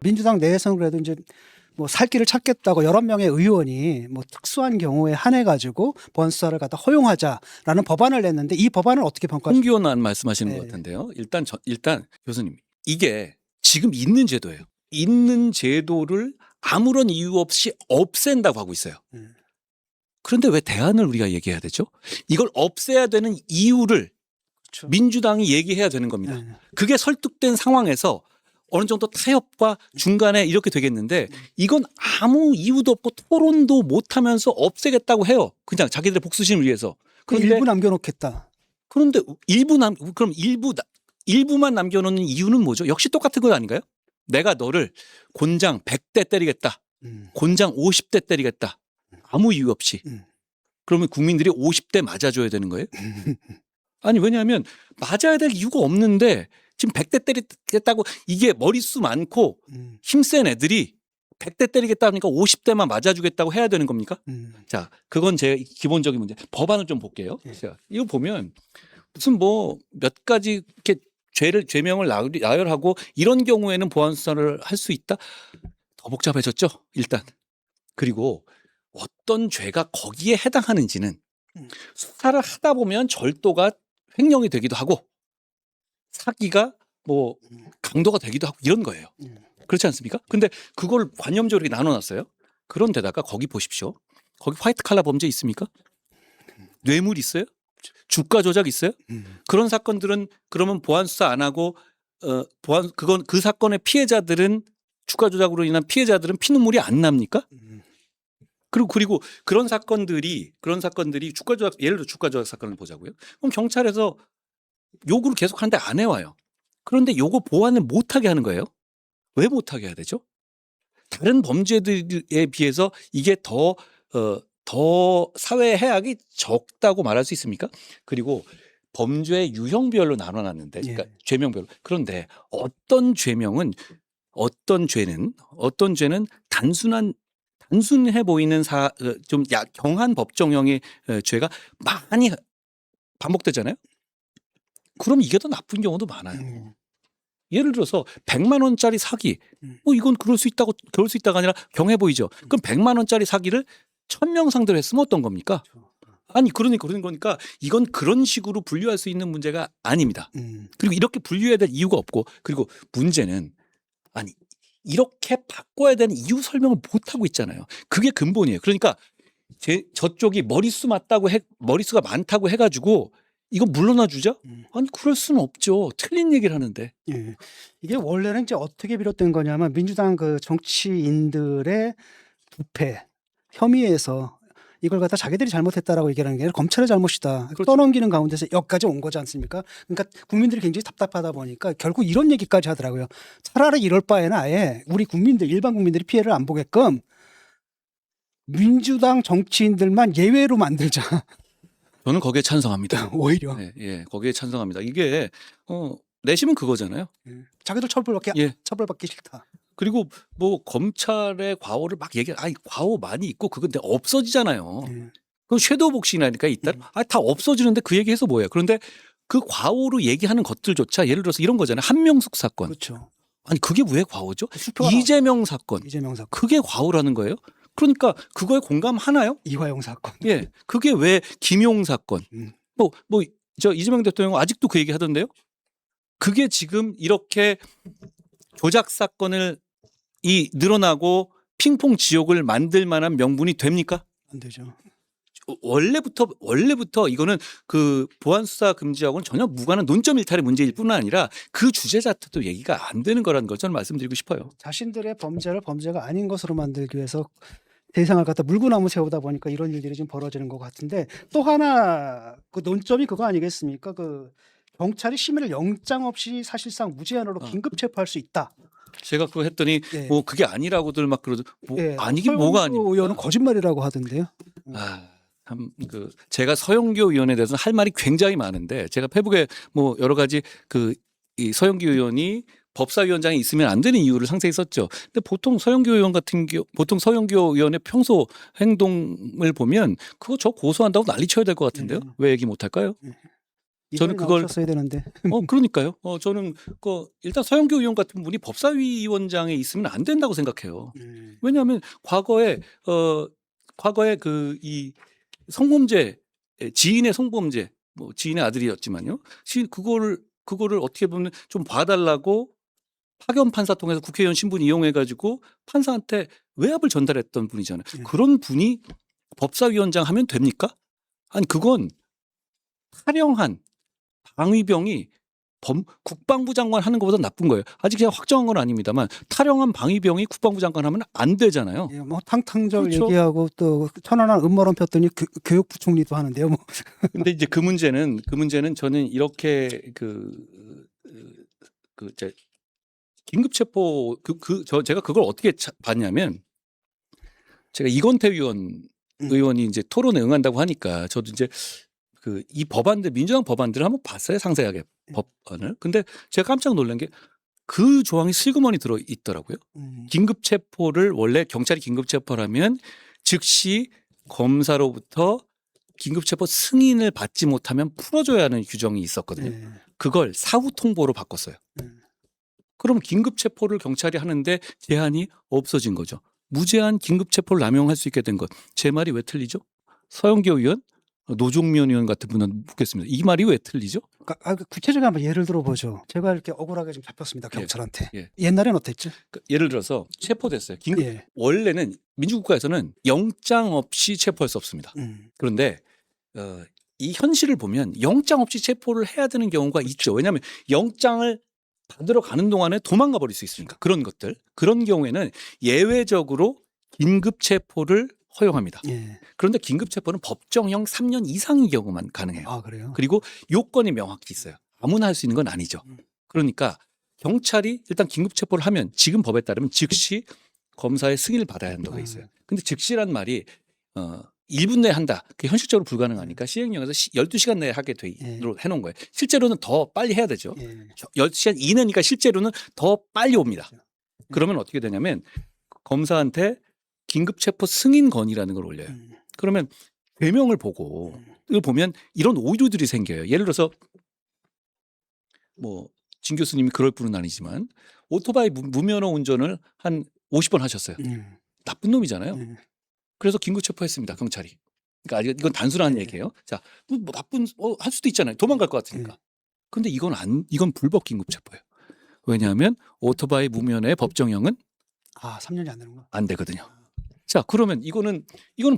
민주당 내에서는 그래도 이제 뭐 살 길을 찾겠다고 11명의 의원이 뭐 특수한 경우에 한해 가지고 보안수사를 갖다 허용하자라는 법안을 냈는데 이 법안을 어떻게 평가하십니까? 홍기원 말씀하시는 네. 것 같은데요. 일단 교수님, 이게 지금 있는 제도예요. 있는 제도를 아무런 이유 없이 없앤다고 하고 있어요. 그런데 왜 대안을 우리가 얘기해야 되죠? 이걸 없애야 되는 이유를 그렇죠. 민주당이 얘기해야 되는 겁니다. 네. 그게 설득된 상황에서 어느 정도 타협과 중간에 이렇게 되겠는데 이건 아무 이유도 없고 토론도 못하면서 없애겠다고 해요. 그냥 자기들의 복수심을 위해서. 그럼 일부 남겨놓겠다. 그런데 그럼 일부만 남겨놓는 이유는 뭐죠? 역시 똑같은 것 아닌가요? 내가 너를 곤장 100대 때리겠다. 곤장 50대 때리겠다. 아무 이유 없이. 그러면 국민들이 50대 맞아줘야 되는 거예요? 아니, 왜냐하면 맞아야 될 이유가 없는데 지금 100대 때리겠다고 이게 머릿수 많고 힘센 애들이 100대 때리겠다 하니까 50대만 맞아주겠다고 해야 되는 겁니까? 자, 그건 제 기본적인 문제. 법안을 좀 볼게요. 자, 이거 보면 무슨 뭐 몇 가지 이렇게 죄명을 나열하고 이런 경우에는 보안 수사를 할 수 있다. 더 복잡해졌죠, 일단. 그리고 어떤 죄가 거기에 해당하는지는 수사를 하다 보면 절도가 횡령이 되기도 하고 사기가 뭐 강도가 되기도 하고 이런 거예요. 그렇지 않습니까? 근데 그걸 관념적으로 이렇게 나눠놨어요. 그런데다가 거기 보십시오. 거기 화이트 칼라 범죄 있습니까? 뇌물 있어요? 주가 조작 있어요? 그런 사건들은 그러면 보안 수사 안 하고 그건 그 사건의 피해자들은 주가 조작으로 인한 피해자들은 피눈물이 안 납니까? 그리고 그런 사건들이 주가 조작, 예를 들어 주가 조작 사건을 보자고요. 그럼 경찰에서 요구를 계속 하는데 안 해와요. 그런데 요거 보완을 못하게 하는 거예요. 왜 못하게 해야 되죠? 다른 범죄들에 비해서 이게 더 사회 해악이 적다고 말할 수 있습니까? 그리고 범죄 유형별로 나눠놨는데, 그러니까 죄명별로. 그런데 어떤 죄는 단순해 보이는 좀 경한 법정형의 죄가 많이 반복되잖아요. 그럼 이게 더 나쁜 경우도 많아요. 예를 들어서 100만 원짜리 사기, 이건 그럴 수 있다가 아니라 경해 보이죠. 그럼 100만 원짜리 사기를 1000명 상대로 했으면 어떤 겁니까? 아니, 그러니까 이건 그런 식으로 분류할 수 있는 문제가 아닙니다. 그리고 이렇게 분류해야 될 이유가 없고, 그리고 문제는 아니 이렇게 바꿔야 되는 이유 설명을 못 하고 있잖아요. 그게 근본이에요. 그러니까 저쪽이 머릿수가 많다고 해가지고 이거 물러나 주자? 아니, 그럴 수는 없죠. 틀린 얘기를 하는데. 예. 이게 원래는 이제 어떻게 비롯된 거냐면 민주당 그 정치인들의 부패 혐의에서 이걸 갖다 자기들이 잘못했다라고 얘기하는 게 아니라 검찰의 잘못이다. 그렇죠. 떠넘기는 가운데서 여기까지 온 거지 않습니까? 그러니까 국민들이 굉장히 답답하다 보니까 결국 이런 얘기까지 하더라고요. 차라리 이럴 바에는 아예 우리 국민들, 일반 국민들이 피해를 안 보게끔 민주당 정치인들만 예외로 만들자. 저는 거기에 찬성합니다. 오히려. 예, 거기에 찬성합니다. 이게 내심은 그거잖아요. 자기들 처벌받기 싫다. 그리고 뭐 검찰의 과오를 막 아니 과오 많이 있고 그건 없어지잖아요. 그 섀도우 복싱이라니까 있다. 다 없어지는데 그 얘기해서 뭐예요? 그런데 그 과오로 얘기하는 것들조차 예를 들어서 이런 거잖아요. 한명숙 사건. 그렇죠. 아니, 그게 왜 과오죠? 이재명 사건. 그게 과오라는 거예요? 그러니까 그거에 공감하나요? 이화영 사건. 예, 그게 왜 김용 사건. 저 이재명 대통령 아직도 그 얘기 하던데요. 그게 지금 이렇게 조작 사건을 늘어나고 핑퐁 지옥을 만들 만한 명분이 됩니까? 안 되죠. 원래부터 이거는 그 보안 수사 금지하고는 전혀 무관한 논점 일탈의 문제일 뿐 아니라 그 주제 자체도 얘기가 안 되는 거라는 걸 저는 말씀드리고 싶어요. 자신들의 범죄를 범죄가 아닌 것으로 만들기 위해서 대상을 갖다 물구나무 세우다 보니까 이런 일들이 지금 벌어지는 것 같은데, 또 하나 그 논점이 그거 아니겠습니까? 그 경찰이 심의를 영장 없이 사실상 무제한으로 긴급 체포할 수 있다. 제가 그거 했더니 뭐 그게 아니라고들 막 그러죠. 아니긴 뭐가 아니에요. 의원은 거짓말이라고 하던데요. 참 제가 서영교 의원에 대해서는 할 말이 굉장히 많은데, 제가 페북에 뭐 여러 가지 이 서영교 의원이 법사위원장에 있으면 안 되는 이유를 상세히 썼죠. 근데 보통 서영교 의원의 평소 행동을 보면 그거 저 고소한다고 난리 쳐야 될 것 같은데요. 왜 얘기 못 할까요? 저는 그걸 써야 되는데. 그러니까요. 저는 일단 서영교 의원 같은 분이 법사위원장에 있으면 안 된다고 생각해요. 왜냐하면 과거에 이 성범죄 지인의 성범죄 뭐 지인의 아들이었지만요. 그거를 어떻게 보면 좀 봐달라고 파견 판사 통해서 국회의원 신분 이용해 가지고 판사한테 외압을 전달했던 분이잖아요. 그런 분이 법사위원장 하면 됩니까? 아니 그건 탈영한 방위병이 국방부 장관 하는 것보다 나쁜 거예요. 아직 제가 확정한 건 아닙니다만 탈영한 방위병이 국방부 장관 하면 안 되잖아요. 예, 뭐 탕탕절 그렇죠. 얘기하고 또 천안함 음모론 폈더니 교육부 총리도 하는데요. 뭐. 근데 이제 그 문제는 저는 이렇게 이제 긴급 체포 제가 그걸 어떻게 봤냐면 제가 이건태 의원이 이제 토론에 응한다고 하니까 저도 이제 이 법안들 민주당 법안들을 한번 봤어요. 상세하게 법안을. 근데 제가 깜짝 놀란 게 그 조항이 슬그머니 들어 있더라고요. 긴급 체포를 원래 경찰이 긴급 체포를 하면 즉시 검사로부터 긴급 체포 승인을 받지 못하면 풀어줘야 하는 규정이 있었거든요. 그걸 사후 통보로 바꿨어요. 그럼 긴급 체포를 경찰이 하는데 제한이 없어진 거죠. 무제한 긴급 체포를 남용할 수 있게 된 것. 제 말이 왜 틀리죠? 서영교 의원, 노종면 의원 같은 분은 묻겠습니다. 이 말이 왜 틀리죠? 구체적인 한번 예를 들어보죠. 제가 이렇게 억울하게 좀 잡혔습니다. 경찰한테. 예. 옛날엔 어땠죠? 예를 들어서 체포됐어요. 예. 원래는 민주국가에서는 영장 없이 체포할 수 없습니다. 그런데 이 현실을 보면 영장 없이 체포를 해야 되는 경우가 있죠. 왜냐하면 영장을 받으러 가는 동안에 도망가 버릴 수 있으니까 그런 것들. 그런 경우에는 예외적으로 긴급 체포를 허용합니다. 예. 그런데 긴급 체포는 법정형 3년 이상의 경우만 가능해요. 아, 그래요? 그리고 요건이 명확히 있어요. 아무나 할 수 있는 건 아니죠. 그러니까 경찰이 일단 긴급 체포를 하면 지금 법에 따르면 즉시 검사의 승인을 받아야 한다고 돼 있어요. 근데 즉시란 말이 1분 내에 한다. 그게 현실적으로 불가능하니까 시행령에서 12시간 내에 하게 해놓은 거예요. 실제로는 더 빨리 해야 되죠. 12시간 이내니까 실제로는 더 빨리 옵니다. 그러면 어떻게 되냐면 검사한테 긴급체포 승인 건의라는 걸 올려요. 그러면 죄명을 보고 이걸 보면 이런 오류들이 생겨요. 예를 들어서 뭐 진 교수님이 그럴 분은 아니지만 오토바이 무면허 운전을 한 50번 하셨어요. 나쁜 놈이잖아요. 그래서 긴급체포했습니다. 경찰이. 그러니까 이건 단순한 얘기예요. 자, 뭐 나쁜 할 수도 있잖아요. 도망갈 것 같으니까. 근데 이건 불법 긴급체포예요. 왜냐하면 오토바이 무면허의 법정형은 3년이 안 되는구나. 안 되거든요. 자, 그러면 이거는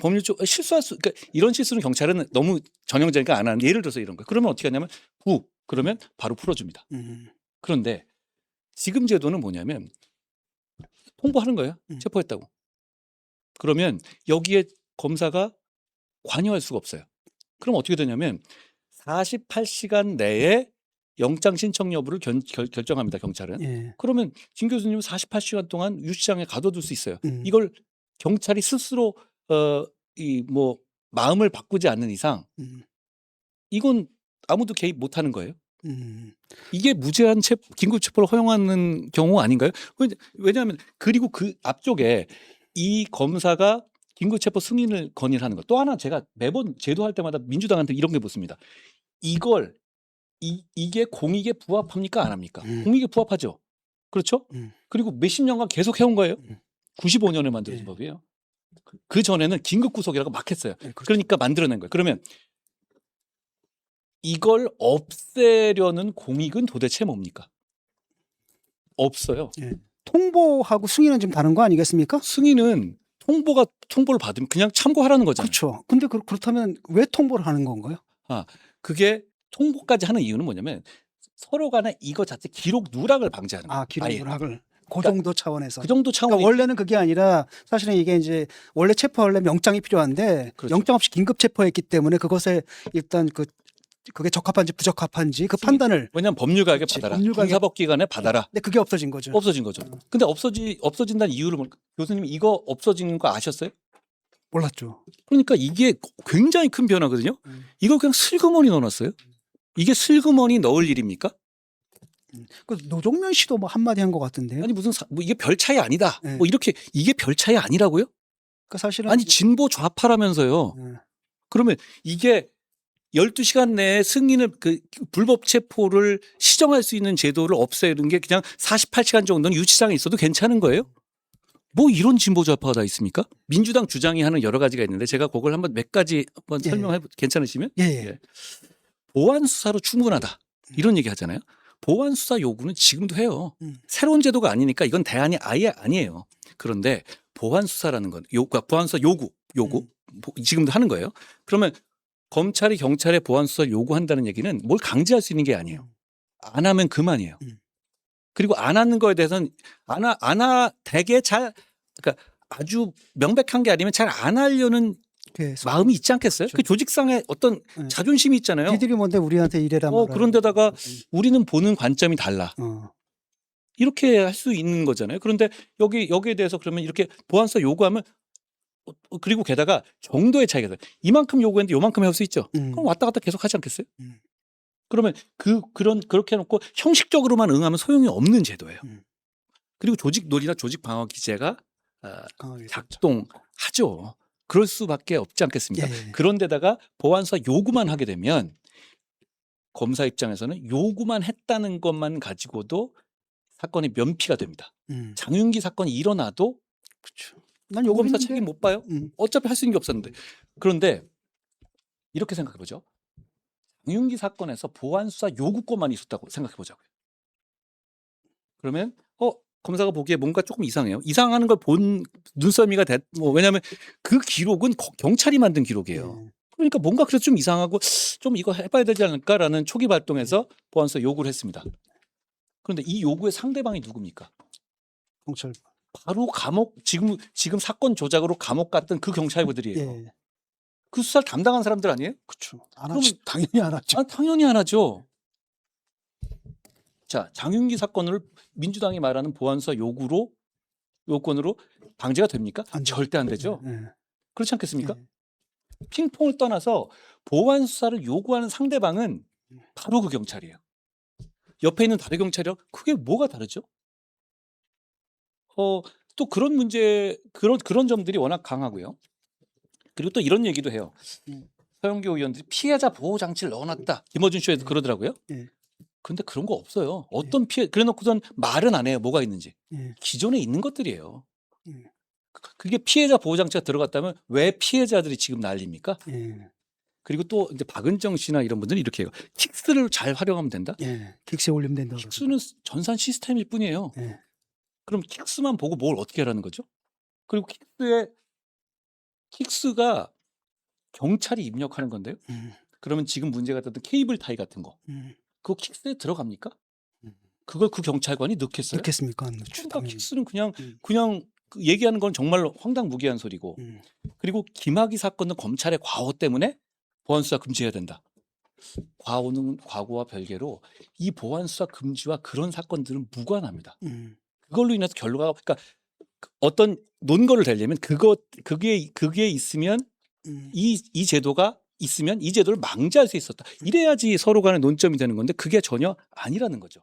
법률적 그러니까 이런 실수는 경찰은 너무 전형적이니까 안 하는. 예를 들어서 이런 거. 그러면 어떻게 하냐면 그러면 바로 풀어줍니다. 그런데 지금 제도는 뭐냐면 통보하는 거예요. 체포했다고. 그러면 여기에 검사가 관여할 수가 없어요. 그럼 어떻게 되냐면 48시간 내에 영장 신청 여부를 결정합니다. 경찰은. 예. 그러면 진 교수님은 48시간 동안 유치장에 가둬둘 수 있어요. 이걸 경찰이 스스로 마음을 바꾸지 않는 이상 이건 아무도 개입 못하는 거예요. 이게 무제한 긴급 체포를 허용하는 경우 아닌가요? 왜냐하면 그리고 그 앞쪽에 이 검사가 긴급 체포 승인을 건의를 하는 것. 또 하나 제가 매번 제도할 때마다 민주당한테 이런 게 묻습니다. 이게 공익에 부합합니까? 안 합니까? 공익에 부합하죠. 그렇죠? 그리고 몇십 년간 계속 해온 거예요. 95년에 만들어진 법이에요. 그 전에는 긴급 구속이라고 막 했어요. 그러니까 만들어낸 거예요. 그러면 이걸 없애려는 공익은 도대체 뭡니까? 없어요. 통보하고 승인은 좀 다른 거 아니겠습니까? 승인은 통보를 받으면 그냥 참고하라는 거잖아요. 그렇죠. 근데 그렇다면 왜 통보를 하는 건가요? 그게 통보까지 하는 이유는 뭐냐면 서로 간에 이거 자체 기록 누락을 방지하는 거예요. 기록 누락을. 그 정도 차원에서. 그 정도 차원이. 그러니까 원래는 그게 아니라 사실은 이게 이제 원래 체포하려면 영장이 필요한데 그렇죠. 영장 없이 긴급 체포했기 때문에 그것에 일단 그게 적합한지 부적합한지 그 판단을. 왜냐하면 법률가에게 받아라. 군사법기관에 받아라. 근데 그게 없어진 거죠. 없어진 거죠. 근데 없어진다는 이유를 교수님 이거 없어지는 거 아셨어요? 몰랐죠. 그러니까 이게 굉장히 큰 변화거든요. 이걸 그냥 슬그머니 넣어놨어요. 이게 슬그머니 넣을 일입니까? 노종면 씨도 뭐 한마디 한 것 같은데요. 아니 무슨 이게 별 차이 아니다. 네. 뭐 이렇게 이게 별 차이 아니라고요? 사실은 아니 진보 좌파라면서요. 그러면 이게 12시간 내에 승인을 불법 체포를 시정할 수 있는 제도를 없애는 게 그냥 48시간 정도는 유치장에 있어도 괜찮은 거예요? 뭐 이런 진보 좌파가 다 있습니까? 민주당 주장이 하는 여러 가지가 있는데 제가 그걸 한번 몇 가지 한번 예. 설명해 괜찮으시면? 예. 예. 보안 수사로 충분하다. 이런 얘기 하잖아요. 보안 수사 요구는 지금도 해요. 새로운 제도가 아니니까 이건 대안이 아예 아니에요. 그런데 보안 수사라는 건 보안 수사 요구 지금도 하는 거예요. 그러면 검찰이 경찰에 보안 수사를 요구한다는 얘기는 뭘 강제할 수 있는 게 아니에요. 안 하면 그만이에요. 그리고 안 하는 거에 대해서는 되게 잘 그러니까 아주 명백한 게 아니면 잘 안 하려는 마음이 있지 않겠어요? 그렇죠. 그 조직상의 어떤 네. 자존심이 있잖아요. 니들이 뭔데 우리한테 이래라 말아라. 그런데다가 우리는 보는 관점이 달라. 이렇게 할 수 있는 거잖아요. 그런데 여기에 대해서 그러면 이렇게 보안수사 요구하면 그리고 게다가 정도의 차이가 있어요. 이만큼 요구했는데 요만큼 할 수 있죠. 그럼 왔다 갔다 계속 하지 않겠어요? 그러면 그렇게 해놓고 형식적으로만 응하면 소용이 없는 제도예요. 그리고 조직 놀이나 조직 방어 기제가 작동하죠. 그럴 수밖에 없지 않겠습니까? 예. 그런데다가 보안수사 요구만 하게 되면 검사 입장에서는 요구만 했다는 것만 가지고도 사건이 면피가 됩니다. 장윤기 사건이 일어나도 난 검사 요구했는데. 책임 못 봐요. 어차피 할 수 있는 게 없었는데. 그런데 이렇게 생각해 보죠. 장윤기 사건에서 보안수사 요구권만 있었다고 생각해 보자고요. 그러면 검사가 보기에 뭔가 조금 이상해요. 이상하는 걸 본 눈썰미가 왜냐하면 그 기록은 경찰이 만든 기록이에요. 그러니까 뭔가 그래서 좀 이상하고 좀 이거 해봐야 되지 않을까라는 초기 발동에서 보안수사 요구를 했습니다. 그런데 이 요구의 상대방이 누굽니까? 경찰. 바로 감옥 지금 사건 조작으로 감옥 갔던 그 경찰부들이에요. 예. 그 수사를 담당한 사람들 아니에요? 그렇죠. 당연히 안 하죠. 당연히 안 하죠. 자, 장윤기 사건을 민주당이 말하는 보안수사 요건으로 방지가 됩니까? 절대 안 되죠. 그렇지 않겠습니까? 핑퐁을 떠나서 보안수사를 요구하는 상대방은 바로 그 경찰이에요. 옆에 있는 다른 경찰이랑 그게 뭐가 다르죠? 또 그런 문제 그런 점들이 워낙 강하고요. 그리고 또 이런 얘기도 해요. 서영교 의원들이 피해자 보호 장치를 넣어놨다. 김어준 쇼에도 그러더라고요. 근데 그런 거 없어요. 어떤 그래놓고선 말은 안 해요. 뭐가 있는지. 기존에 있는 것들이에요. 그게 피해자 보호 장치가 들어갔다면 왜 피해자들이 지금 난립니까? 그리고 또 이제 박은정 씨나 이런 분들은 이렇게 해요. 킥스를 잘 활용하면 된다. 킥스에 올리면 된다. 킥스는 전산 시스템일 뿐이에요. 그럼 킥스만 보고 뭘 어떻게 하라는 거죠? 그리고 킥스가 경찰이 입력하는 건데요. 그러면 지금 문제가 됐던 케이블 타이 같은 거, 그거 킥스에 들어갑니까? 그걸 그 경찰관이 넣겠어요? 넣겠습니까? 그러니까 킥스는 그냥 얘기하는 건 정말 황당무계한 소리고. 그리고 김학의 사건은 검찰의 과오 때문에 보안수사 금지해야 된다. 과오는 과거와 별개로 이 보안수사 금지와 그런 사건들은 무관합니다. 그걸로 인해서 결과가 그러니까 어떤 논거를 대려면 그게 있으면 이 제도가 있으면 이 제도를 망지할 수 있었다. 이래야지 서로 간의 논점이 되는 건데 그게 전혀 아니라는 거죠.